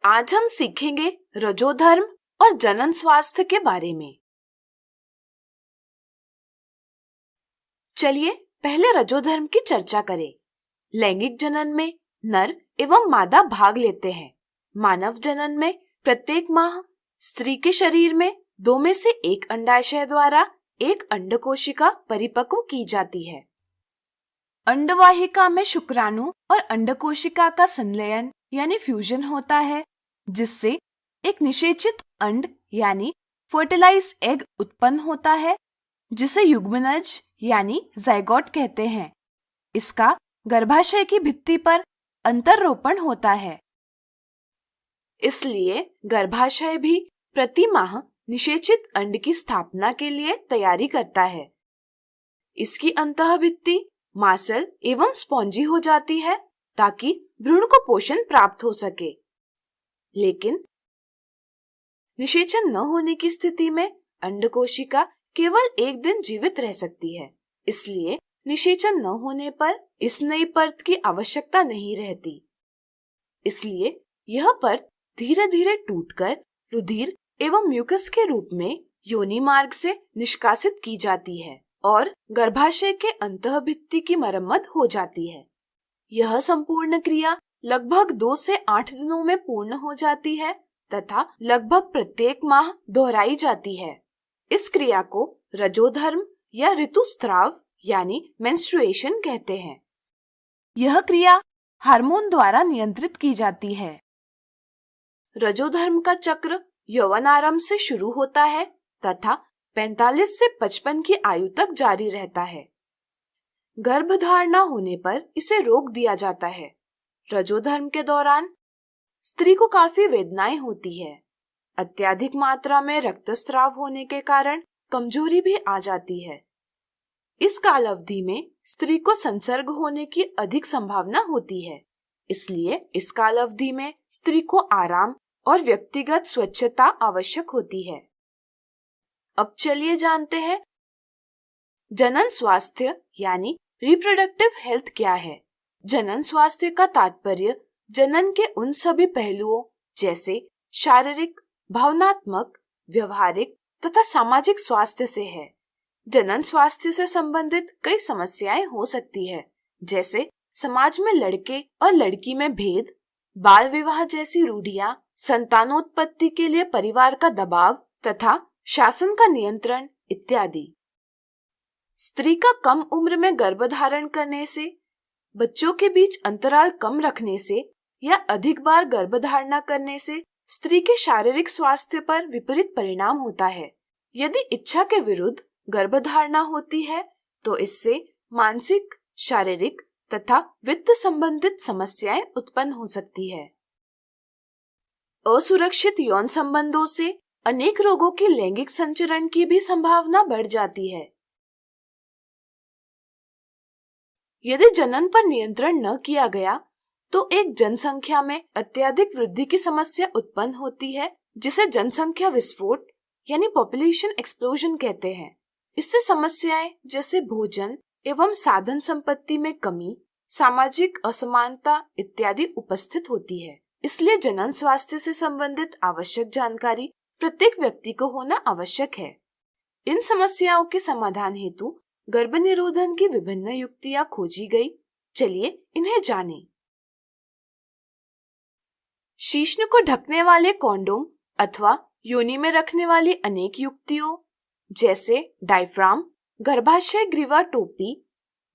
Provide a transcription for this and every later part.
आज हम सीखेंगे रजोधर्म और जनन स्वास्थ्य के बारे में। चलिए पहले रजोधर्म की चर्चा करें। लैंगिक जनन में नर एवं मादा भाग लेते हैं। मानव जनन में प्रत्येक माह स्त्री के शरीर में 2 में से 1 अंडाशय द्वारा एक अंडकोशिका परिपक्व की जाती है। अंडवाहिका में शुक्राणु और अंडकोशिका का संलयन यानी फ्यूजन होता है, जिससे एक निषेचित अंड यानी फर्टिलाइज्ड एग उत्पन्न होता है, जिसे युग्मनज यानी जाइगोट कहते हैं। इसका गर्भाशय की भित्ति पर अंतररोपण होता है। इसलिए गर्भाशय भी प्रति माह निषेचित अंड की स्थापना के लिए तैयारी करता है। इसकी अंतःभित्ति मांसल एवं स्पॉन्जी हो जाती है ताकि भ्रूण को पोषण प्राप्त हो सके। लेकिन निषेचन न होने की स्थिति में अंडकोशिका केवल 1 दिन जीवित रह सकती है। इसलिए निषेचन न होने पर इस नई परत की आवश्यकता नहीं रहती। इसलिए यह परत धीरे धीरे टूटकर रुधिर एवं म्यूकस के रूप में योनि मार्ग से निष्कासित की जाती है और गर्भाशय के अंतःभित्ति की मरम्मत हो जाती है। यह संपूर्ण क्रिया लगभग 2 से 8 दिनों में पूर्ण हो जाती है तथा लगभग प्रत्येक माह दोहराई जाती है। इस क्रिया को रजोधर्म या ऋतुस्राव यानी मेंस्ट्रुएशन कहते हैं। यह क्रिया हार्मोन द्वारा नियंत्रित की जाती है। रजोधर्म का चक्र यौवनारंभ से शुरू होता है तथा 45 से 55 की आयु तक जारी रहता है। गर्भधारणा होने पर इसे रोक दिया जाता है। रजोधर्म के दौरान स्त्री को काफी वेदनाएं होती है। अत्यधिक मात्रा में रक्तस्राव होने के कारण कमजोरी भी आ जाती है। इस काल अवधि में स्त्री को संसर्ग होने की अधिक संभावना होती है। इसलिए इस काल अवधि में स्त्री को आराम और व्यक्तिगत स्वच्छता आवश्यक होती है। अब चलिए जानते हैं जनन स्वास्थ्य यानी रिप्रोडक्टिव हेल्थ क्या है। जनन स्वास्थ्य का तात्पर्य जनन के उन सभी पहलुओं जैसे शारीरिक, भावनात्मक, व्यवहारिक तथा सामाजिक स्वास्थ्य से है। जनन स्वास्थ्य से संबंधित कई समस्याएं हो सकती है, जैसे समाज में लड़के और लड़की में भेद, बाल विवाह जैसी रूढ़ियां, संतानोत्पत्ति के लिए परिवार का दबाव तथा शासन का नियंत्रण इत्यादि। स्त्री का कम उम्र में गर्भधारण करने से, बच्चों के बीच अंतराल कम रखने से या अधिक बार गर्भधारणा करने से स्त्री के शारीरिक स्वास्थ्य पर विपरीत परिणाम होता है। यदि इच्छा के विरुद्ध गर्भधारणा होती है तो इससे मानसिक, शारीरिक तथा वित्त संबंधित समस्याएं उत्पन्न हो सकती है। असुरक्षित यौन संबंधों से अनेक रोगों की लैंगिक संचरण की भी संभावना बढ़ जाती है। यदि जनन पर नियंत्रण न किया गया तो एक जनसंख्या में अत्यधिक वृद्धि की समस्या उत्पन्न होती है, जिसे जनसंख्या विस्फोट यानी पॉपुलेशन एक्सप्लोजन कहते हैं। इससे समस्याएं जैसे भोजन एवं साधन संपत्ति में कमी, सामाजिक असमानता इत्यादि उपस्थित होती है। इसलिए जनन स्वास्थ्य से संबंधित आवश्यक जानकारी प्रत्येक व्यक्ति को होना आवश्यक है। इन समस्याओं के समाधान हेतु गर्भनिरोधन की विभिन्न युक्तियां खोजी गई। चलिए इन्हें जानें। शीश्न को ढकने वाले कॉन्डोम अथवा योनि में रखने वाली अनेक युक्तियों जैसे डायफ्राम, गर्भाशय ग्रीवा टोपी,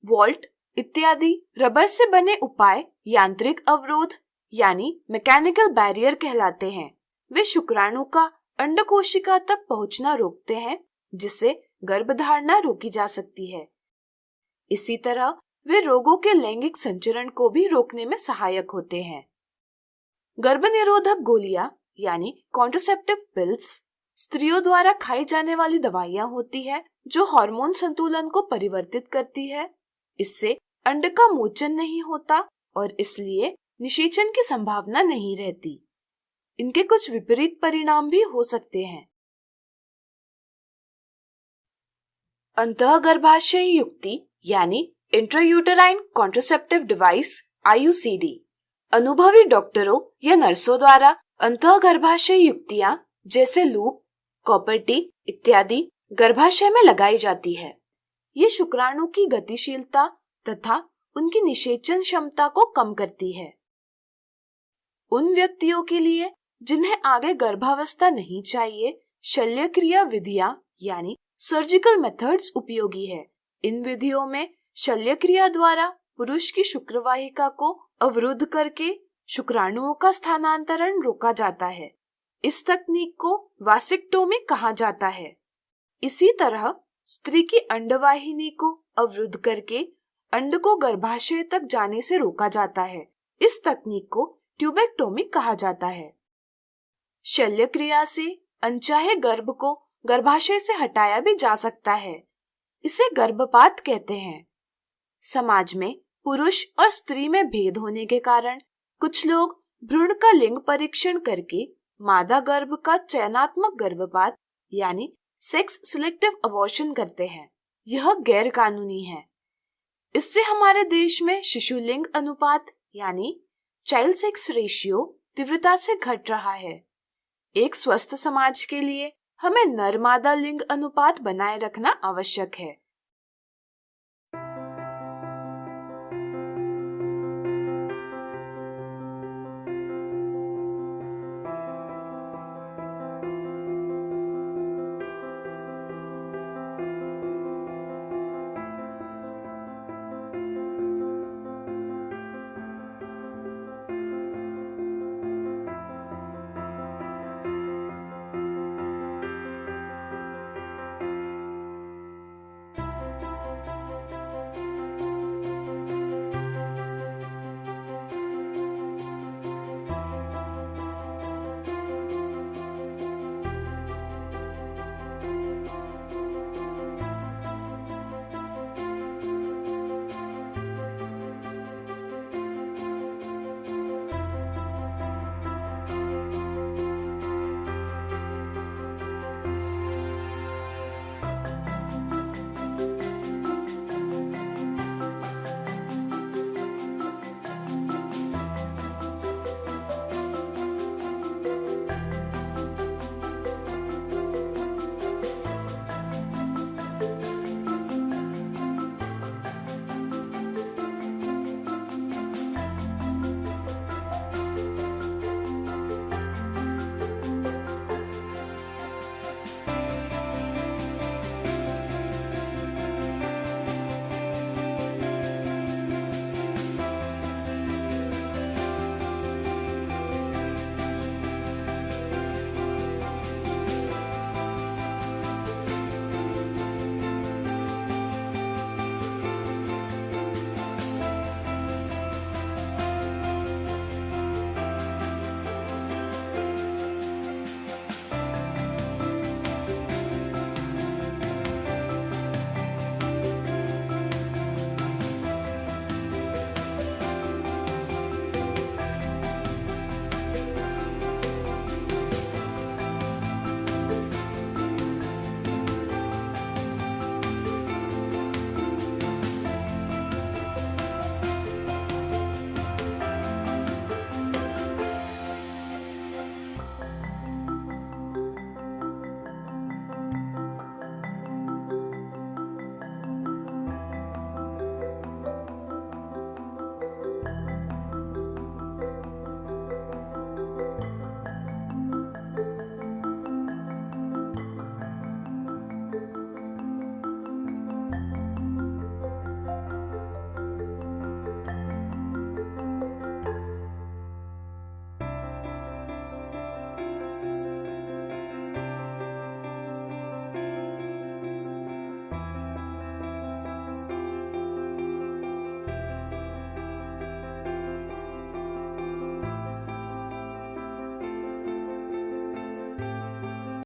वॉल्ट इत्यादि रबर से बने उपाय यांत्रिक अवरोध यानी मैकेनिकल बैरियर कहलाते हैं। वे शुक्राणु का अंडकोशिका तक पहुंचना रोकते हैं, जिससे गर्भधारणा रोकी जा सकती है। इसी तरह वे रोगों के लैंगिक संचरण को भी रोकने में सहायक होते हैं। गर्भनिरोधक गोलियां यानी कॉन्ट्रासेप्टिव पिल्स स्त्रियों द्वारा खाई जाने वाली दवाइयां होती है जो हार्मोन संतुलन को परिवर्तित करती है। इससे अंड का मोचन नहीं होता और इसलिए निषेचन की संभावना नहीं रहती। इनके कुछ विपरीत परिणाम भी हो सकते हैं। अंतःगर्भाशयी युक्ति यानी इंट्रायूटेराइन कॉन्ट्रासेप्टिव डिवाइस IUCD अनुभवी डॉक्टरों या नर्सों द्वारा अंतःगर्भाशय युक्तियां जैसे लूप, कॉपर्टी इत्यादि गर्भाशय में लगाई जाती है। ये शुक्राणु की गतिशीलता तथा उनकी निषेचन क्षमता को कम करती है। उन व्यक्तियों के लिए जिन्हें आगे गर्भावस्था नहीं चाहिए, शल्यक्रिया विधियां यानी सर्जिकल मेथड्स उपयोगी है। इन विधियों में शल्यक्रिया द्वारा पुरुष की शुक्रवाहिका को अवरुद्ध करके शुक्राणुओं का स्थानांतरण रोका जाता है। इस तकनीक को वासेक्टोमी कहा जाता है। इसी तरह स्त्री की अंडवाहिनी को अवरुद्ध करके अंड को गर्भाशय तक जाने से रोका जाता है। इस तकनीक को ट्यूबेक्टोमी कहा जाता है। शल्यक्रिया से अनचाहे गर्भ को गर्भाशय से हटाया भी जा सकता है। इसे गर्भपात कहते हैं। समाज में पुरुष और स्त्री में भेद होने के कारण कुछ लोग भ्रूण का लिंग परीक्षण करके मादा गर्भ का चयनात्मक गर्भपात यानी सेक्स सिलेक्टिव अबॉर्शन करते हैं। यह गैर कानूनी है। इससे हमारे देश में शिशु लिंग अनुपात यानी चाइल्ड सेक्स रेशियो तीव्रता से घट रहा है। एक स्वस्थ समाज के लिए हमें नर मादा लिंग अनुपात बनाए रखना आवश्यक है।